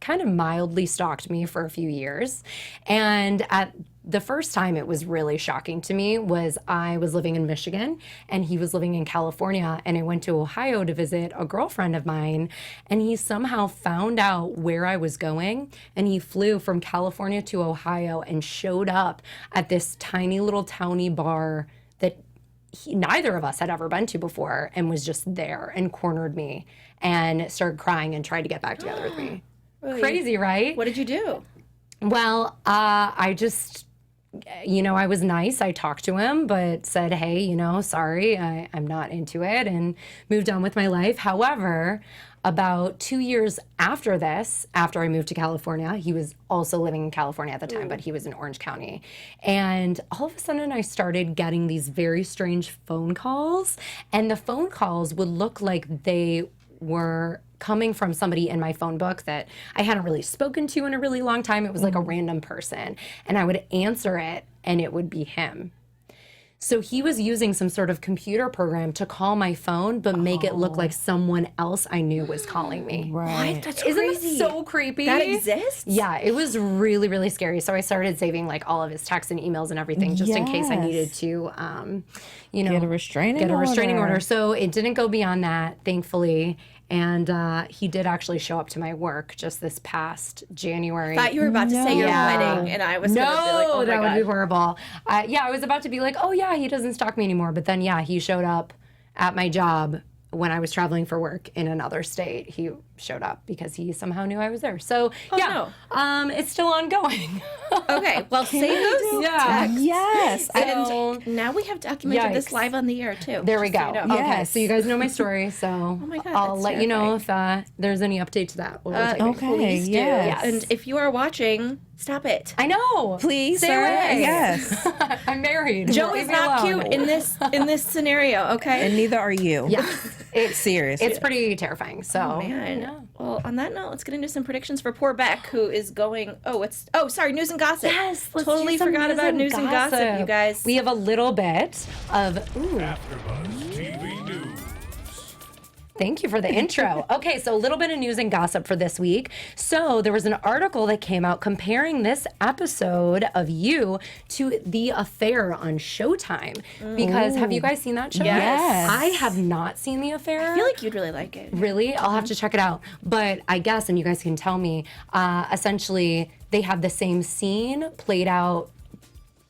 [SPEAKER 3] kind of mildly stalked me for a few years. And at the first time it was really shocking to me was I was living in Michigan and he was living in California, and I went to Ohio to visit a girlfriend of mine, and he somehow found out where I was going, and he flew from California to Ohio and showed up at this tiny little towny bar that neither of us had ever been to before, and was just there and cornered me and started crying and tried to get back together with me. Crazy, right?
[SPEAKER 1] What did you do?
[SPEAKER 3] Well, I just, I was nice. I talked to him, but said, hey, sorry, I'm not into it, and moved on with my life. However, about 2 years after this, after I moved to California, he was also living in California at the time, but he was in Orange County. And all of a sudden I started getting these very strange phone calls, and the phone calls would look like they were coming from somebody in my phone book that I hadn't really spoken to in a really long time. It was like a random person, and I would answer it and it would be him. So he was using some sort of computer program to call my phone, but make it look like someone else I knew was calling me.
[SPEAKER 4] Right.
[SPEAKER 1] What? That's
[SPEAKER 3] Isn't
[SPEAKER 1] crazy.
[SPEAKER 3] that so creepy?
[SPEAKER 1] That exists?
[SPEAKER 3] Yeah, it was really, really scary. So I started saving like all of his texts and emails and everything, just in case I needed to,
[SPEAKER 4] Get a restraining
[SPEAKER 3] order. So it didn't go beyond that, thankfully. And he did actually show up to my work just this past January.
[SPEAKER 1] I thought you were about to say your wedding, and I was going to be like, oh my
[SPEAKER 3] that
[SPEAKER 1] God.
[SPEAKER 3] would be horrible. I was about to be like, oh yeah, he doesn't stalk me anymore. But then, he showed up at my job when I was traveling for work in another state. He showed up because he somehow knew I was there. So it's still ongoing.
[SPEAKER 1] Okay, well, save those texts.
[SPEAKER 4] Yes.
[SPEAKER 1] And now we have documented this live on the air, too.
[SPEAKER 3] There we go.
[SPEAKER 1] So you know.
[SPEAKER 3] Okay,
[SPEAKER 4] Yes.
[SPEAKER 3] so you guys know my story, so
[SPEAKER 1] my God,
[SPEAKER 3] I'll
[SPEAKER 1] that's
[SPEAKER 3] let you know if there's any update to that. We'll take it.
[SPEAKER 4] Okay.
[SPEAKER 1] Please do.
[SPEAKER 4] Yes.
[SPEAKER 1] And if you are watching, stop it.
[SPEAKER 3] I know.
[SPEAKER 4] Please,
[SPEAKER 3] Stay
[SPEAKER 4] sir.
[SPEAKER 3] away.
[SPEAKER 4] Yes.
[SPEAKER 3] I'm married.
[SPEAKER 1] Joe
[SPEAKER 3] Leave
[SPEAKER 1] is
[SPEAKER 3] me
[SPEAKER 1] not
[SPEAKER 3] alone.
[SPEAKER 1] cute in this scenario, okay?
[SPEAKER 4] And neither are you.
[SPEAKER 3] Yeah,
[SPEAKER 4] It's serious.
[SPEAKER 3] it's pretty terrifying. So,
[SPEAKER 1] Man. Well, on that note, let's get into some predictions for poor Beck, who is going. Sorry, news and gossip.
[SPEAKER 3] yes, let's
[SPEAKER 1] totally
[SPEAKER 3] do some
[SPEAKER 1] forgot about news and gossip, you guys.
[SPEAKER 3] We have a little bit of.
[SPEAKER 5] AfterBuzz TV News.
[SPEAKER 3] Thank you for the intro. Okay, so a little bit of news and gossip for this week. So there was an article that came out comparing this episode of You to The Affair on Showtime. Because have you guys seen that show?
[SPEAKER 1] Yes.
[SPEAKER 3] I have not seen The Affair.
[SPEAKER 1] I feel like you'd really like it.
[SPEAKER 3] Really? I'll have to check it out. But I guess, and you guys can tell me, essentially they have the same scene played out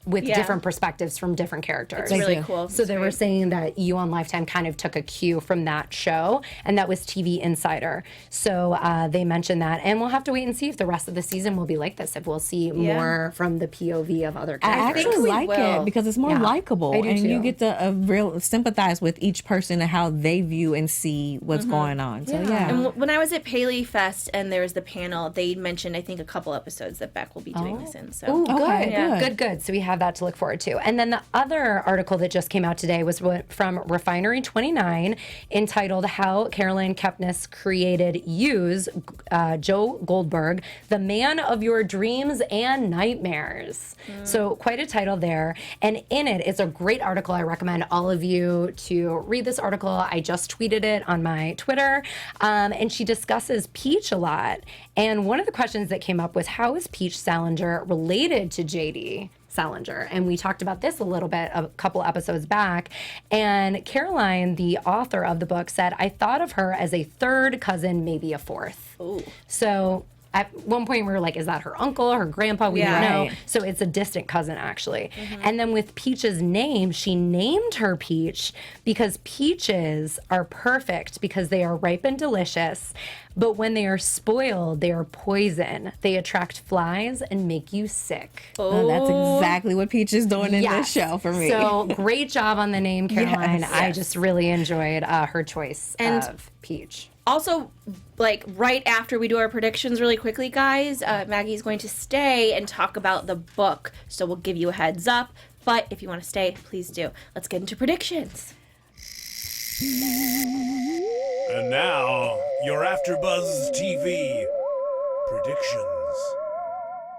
[SPEAKER 3] with different perspectives from different characters.
[SPEAKER 1] It's really cool.
[SPEAKER 3] So
[SPEAKER 1] It's
[SPEAKER 3] they were
[SPEAKER 1] great.
[SPEAKER 3] saying that You on Lifetime kind of took a cue from that show, and that was TV Insider. So they mentioned that, and we'll have to wait and see if the rest of the season will be like this, if we'll see more from the POV of other
[SPEAKER 4] I
[SPEAKER 3] characters.
[SPEAKER 4] actually
[SPEAKER 1] we
[SPEAKER 4] like
[SPEAKER 1] will.
[SPEAKER 4] it because it's more likable,
[SPEAKER 3] I do
[SPEAKER 4] and you
[SPEAKER 3] too.
[SPEAKER 4] get to real sympathize with each person and how they view and see what's going on. So
[SPEAKER 1] And when I was at Paley Fest and there was the panel, they mentioned, I think, a couple episodes that Beck will be doing this in. So
[SPEAKER 3] Ooh, good.
[SPEAKER 4] Okay,
[SPEAKER 1] Yeah.
[SPEAKER 3] Good. So we have that to look forward to. And then the other article that just came out today was from Refinery 29, entitled How Caroline Kepnes Created You's Joe Goldberg, the Man of Your Dreams and Nightmares. So quite a title there. And in it, it's a great article. I recommend all of you to read this article. I just tweeted it on my Twitter. And she discusses Peach a lot. And one of the questions that came up was, how is Peach Salinger related to JD Salinger? And we talked about this a little bit a couple episodes back. And Caroline, the author of the book, said, I thought of her as a third cousin, maybe a fourth.
[SPEAKER 1] Ooh.
[SPEAKER 3] So at one point we were like, is that her uncle, her grandpa? We
[SPEAKER 1] Yeah.
[SPEAKER 3] don't know.
[SPEAKER 4] Right.
[SPEAKER 3] So it's a distant cousin, actually. And then with Peach's name, she named her Peach because peaches are perfect because they are ripe and delicious. But when they are spoiled, they are poison. They attract flies and make you sick.
[SPEAKER 4] that's exactly what Peach is doing in this
[SPEAKER 3] Yes.
[SPEAKER 4] show for me.
[SPEAKER 3] So great job on the name, Caroline.
[SPEAKER 4] Yes.
[SPEAKER 3] I just really enjoyed her choice of Peach.
[SPEAKER 1] Also, like right after we do our predictions really quickly, guys, Maggie's going to stay and talk about the book. So we'll give you a heads up. But if you want to stay, please do. Let's get into predictions.
[SPEAKER 5] And now, your AfterBuzz TV predictions.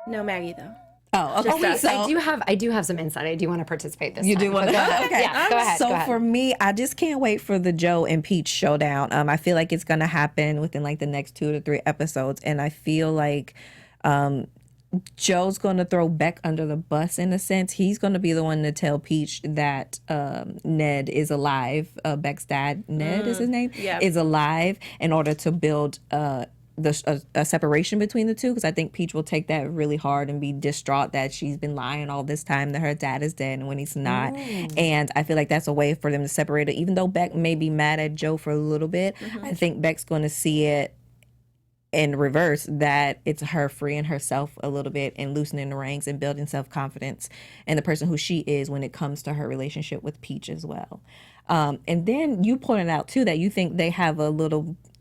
[SPEAKER 1] No Maggie, though.
[SPEAKER 4] oh, okay.
[SPEAKER 1] Just us.
[SPEAKER 4] So
[SPEAKER 3] I do have some insight. I do want to participate this
[SPEAKER 4] you
[SPEAKER 3] time.
[SPEAKER 4] do want
[SPEAKER 3] But
[SPEAKER 4] to
[SPEAKER 3] go ahead.
[SPEAKER 4] okay.
[SPEAKER 3] Yeah, go ahead.
[SPEAKER 4] So
[SPEAKER 3] go ahead.
[SPEAKER 4] for me, I just can't wait for the Joe and Peach showdown. I feel like it's gonna happen within like the next 2 to 3 episodes, and I feel like Joe's going to throw Beck under the bus in a sense. He's going to be the one to tell Peach that Ned is alive. Beck's dad, Ned is his name, is alive in order to build a separation between the two, because I think Peach will take that really hard and be distraught that she's been lying all this time that her dad is dead and when he's not. And I feel like that's a way for them to separate it. Even though Beck may be mad at Joe for a little bit, I think Beck's going to see it in reverse, that it's her freeing herself a little bit and loosening the reins and building self-confidence and the person who she is when it comes to her relationship with Peach as well. And then you pointed out too that you think they have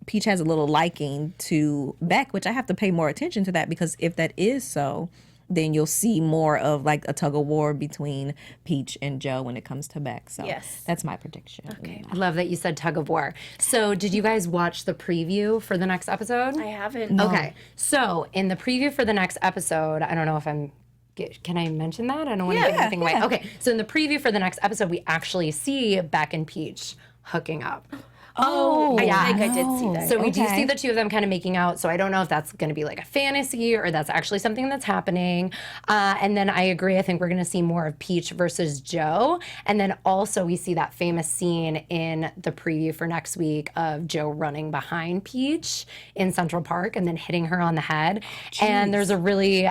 [SPEAKER 4] Peach has a little liking to Beck, which I have to pay more attention to that, because if that is so, then you'll see more of like a tug of war between Peach and Joe when it comes to Beck. So that's my prediction.
[SPEAKER 1] Okay.
[SPEAKER 3] I love that you said tug of war. So did you guys watch the preview for the next episode?
[SPEAKER 1] I haven't.
[SPEAKER 3] Okay. So in the preview for the next episode, I don't know if can I mention that? I don't want to give anything away. Okay. So in the preview for the next episode, we actually see Beck and Peach hooking up.
[SPEAKER 1] Oh, I think I did see that.
[SPEAKER 3] So we do see the two of them kind of making out. So I don't know if that's going to be like a fantasy or that's actually something that's happening. And then I agree. I think we're going to see more of Peach versus Joe. And then also we see that famous scene in the preview for next week of Joe running behind Peach in Central Park and then hitting her on the head. And there's a really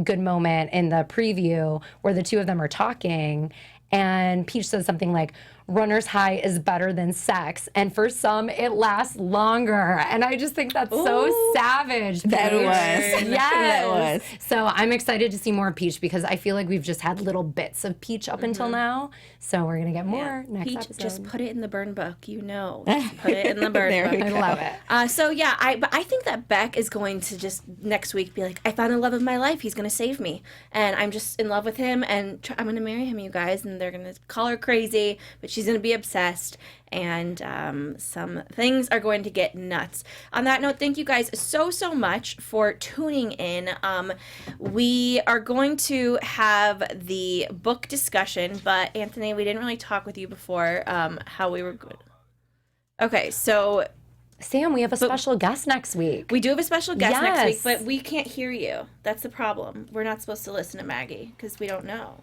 [SPEAKER 3] good moment in the preview where the two of them are talking and Peach says something like, runner's high is better than sex. And for some, it lasts longer. And I just think that's so savage.
[SPEAKER 4] That
[SPEAKER 3] Peach.
[SPEAKER 4] was.
[SPEAKER 3] Yes.
[SPEAKER 4] That was.
[SPEAKER 3] So I'm excited to see more Peach because I feel like we've just had little bits of Peach up until now. So we're going to get more next
[SPEAKER 1] Peach,
[SPEAKER 3] episode.
[SPEAKER 1] just put it in the burn book, you know. Just put it in the burn book.
[SPEAKER 3] I love it.
[SPEAKER 1] So yeah, I think that Beck is going to just next week be like, I found the love of my life. He's going to save me. And I'm just in love with him and I'm going to marry him, you guys. And they're going to call her crazy, but she's going to be obsessed. And some things are going to get nuts. On that note, thank you guys so much for tuning in. We are going to have the book discussion, but Anthony, we didn't really talk with you before how we were good. Okay, so
[SPEAKER 3] Sam, we have a special guest next week.
[SPEAKER 1] we do have a special guest next
[SPEAKER 3] Yes.
[SPEAKER 1] week, but we can't hear you. That's the problem. We're not supposed to listen to Maggie because we don't know.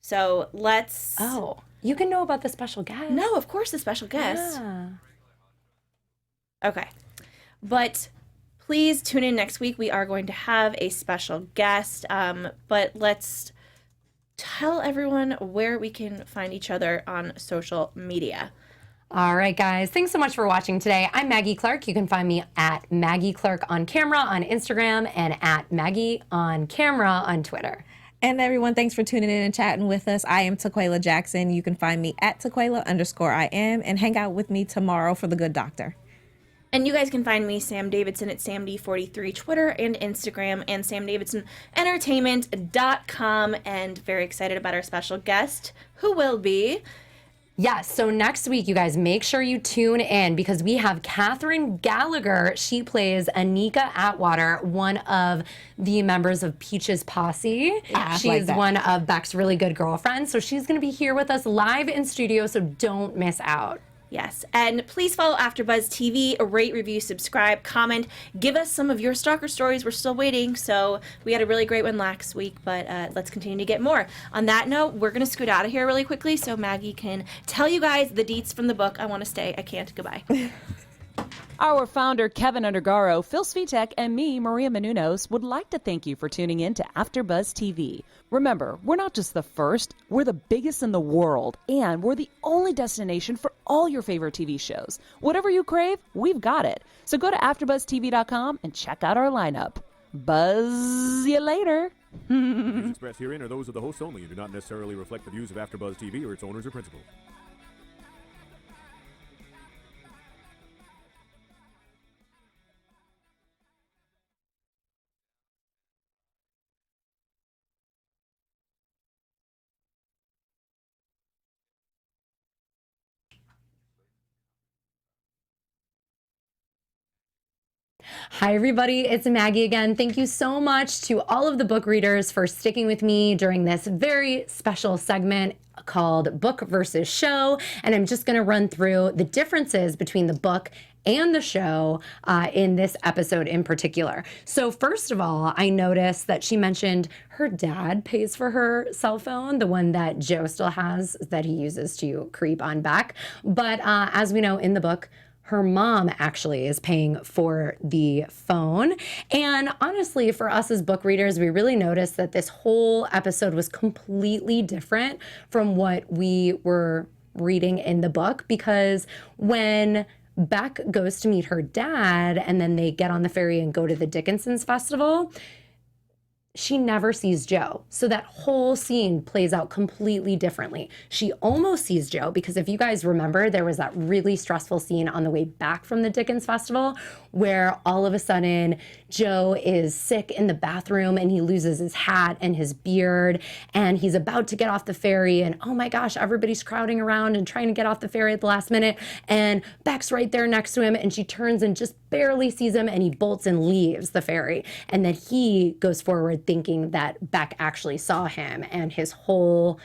[SPEAKER 1] So let's...
[SPEAKER 3] Oh, you can know about the special guest.
[SPEAKER 1] No, of course the special guest.
[SPEAKER 3] Yeah.
[SPEAKER 1] Okay. But please tune in next week. We are going to have a special guest. But let's tell everyone where we can find each other on social media.
[SPEAKER 3] All right, guys. Thanks so much for watching today. I'm Maggie Clark. You can find me at Maggie Clark on camera on Instagram and at Maggie on camera on Twitter.
[SPEAKER 4] And everyone, thanks for tuning in and chatting with us. I am Taquela Jackson. You can find me at Taquela_IM and hang out with me tomorrow for The Good Doctor.
[SPEAKER 1] And you guys can find me, Sam Davidson, at SamD43, Twitter and Instagram, and SamDavidsonEntertainment.com. And very excited about our special guest, who will be...
[SPEAKER 3] Yes, so next week, you guys, make sure you tune in because we have Catherine Gallagher. She plays Anika Atwater, one of the members of Peach's posse. She's one of Beck's really good girlfriends. So she's going to be here with us live in studio, so don't miss out.
[SPEAKER 1] Yes, and please follow AfterBuzz TV, rate, review, subscribe, comment, give us some of your stalker stories. We're still waiting, so we had a really great one last week, but let's continue to get more. On that note, we're going to scoot out of here really quickly so Maggie can tell you guys the deets from the book. I want to stay. I can't. Goodbye.
[SPEAKER 2] Our founder, Keven Undergaro, Phil Svitek, and me, Maria Menounos, would like to thank you for tuning in to AfterBuzz TV. Remember, we're not just the first, we're the biggest in the world, and we're the only destination for all your favorite TV shows. Whatever you crave, we've got it. So go to AfterBuzzTV.com and check out our lineup. Buzz you later.
[SPEAKER 6] Views expressed herein are those of the hosts only and do not necessarily reflect the views of AfterBuzz TV or its owners or principals.
[SPEAKER 3] Hi, everybody. It's Maggie again. Thank you so much to all of the book readers for sticking with me during this very special segment called Book versus Show. And I'm just going to run through the differences between the book and the show in this episode in particular. So first of all, I noticed that she mentioned her dad pays for her cell phone, the one that Joe still has that he uses to creep on Beck. But as we know in the book, her mom actually is paying for the phone. And honestly, for us as book readers, we really noticed that this whole episode was completely different from what we were reading in the book, because when Beck goes to meet her dad and then they get on the ferry and go to the Dickinson's Festival, she never sees Joe. So that whole scene plays out completely differently. She almost sees Joe because if you guys remember, there was that really stressful scene on the way back from the Dickens Festival where all of a sudden Joe is sick in the bathroom and he loses his hat and his beard and he's about to get off the ferry and oh my gosh, everybody's crowding around and trying to get off the ferry at the last minute and Beck's right there next to him and she turns and just barely sees him and he bolts and leaves the ferry. And then he goes forward thinking that Beck actually saw him and his whole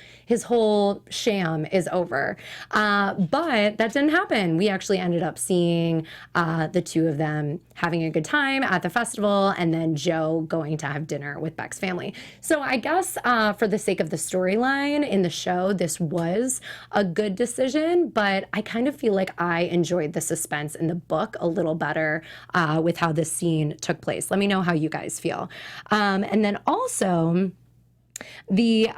[SPEAKER 3] sham is over. But that didn't happen. We actually ended up seeing the two of them having a good time at the festival and then Joe going to have dinner with Beck's family. So I guess for the sake of the storyline in the show, this was a good decision, but I kind of feel like I enjoyed the suspense in the book a little better with how this scene took place. Let me know how you guys feel. And then also, the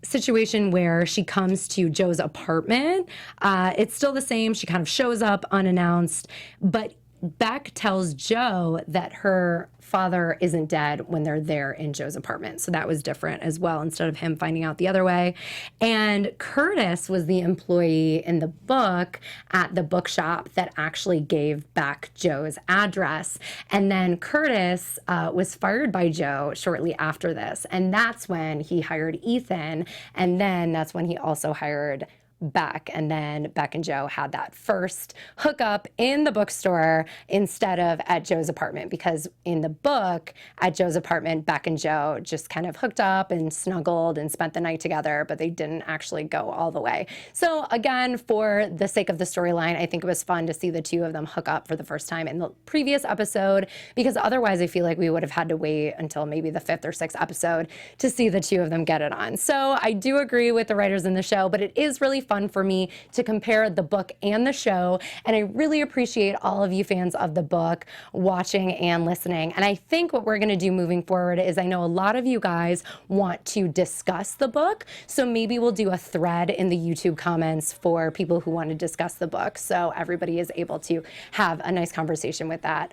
[SPEAKER 3] situation where she comes to Joe's apartment, it's still the same. She kind of shows up unannounced, but Beck tells Joe that her father isn't dead when they're there in Joe's apartment. So that was different as well, instead of him finding out the other way. And Curtis was the employee in the book at the bookshop that actually gave Beck Joe's address. And then Curtis was fired by Joe shortly after this. And that's when he hired Ethan. And then that's when he also hired Beck, and then Beck and Joe had that first hookup in the bookstore instead of at Joe's apartment, because in the book at Joe's apartment, Beck and Joe just kind of hooked up and snuggled and spent the night together, but they didn't actually go all the way. So again, for the sake of the storyline, I think it was fun to see the two of them hook up for the first time in the previous episode, because otherwise I feel like we would have had to wait until maybe the 5th or 6th episode to see the two of them get it on. So I do agree with the writers in the show, but it is really fun for me to compare the book and the show. And I really appreciate all of you fans of the book watching and listening. And I think what we're going to do moving forward is, I know a lot of you guys want to discuss the book. So maybe we'll do a thread in the YouTube comments for people who want to discuss the book. So everybody is able to have a nice conversation with that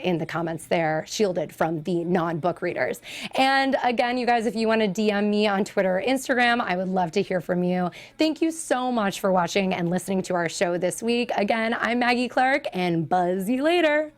[SPEAKER 3] in the comments there, shielded from the non-book readers. And again, you guys, if you want to DM me on Twitter or Instagram, I would love to hear from you. Thank you so much for watching and listening to our show this week. Again, I'm Maggie Clark, and buzz you later.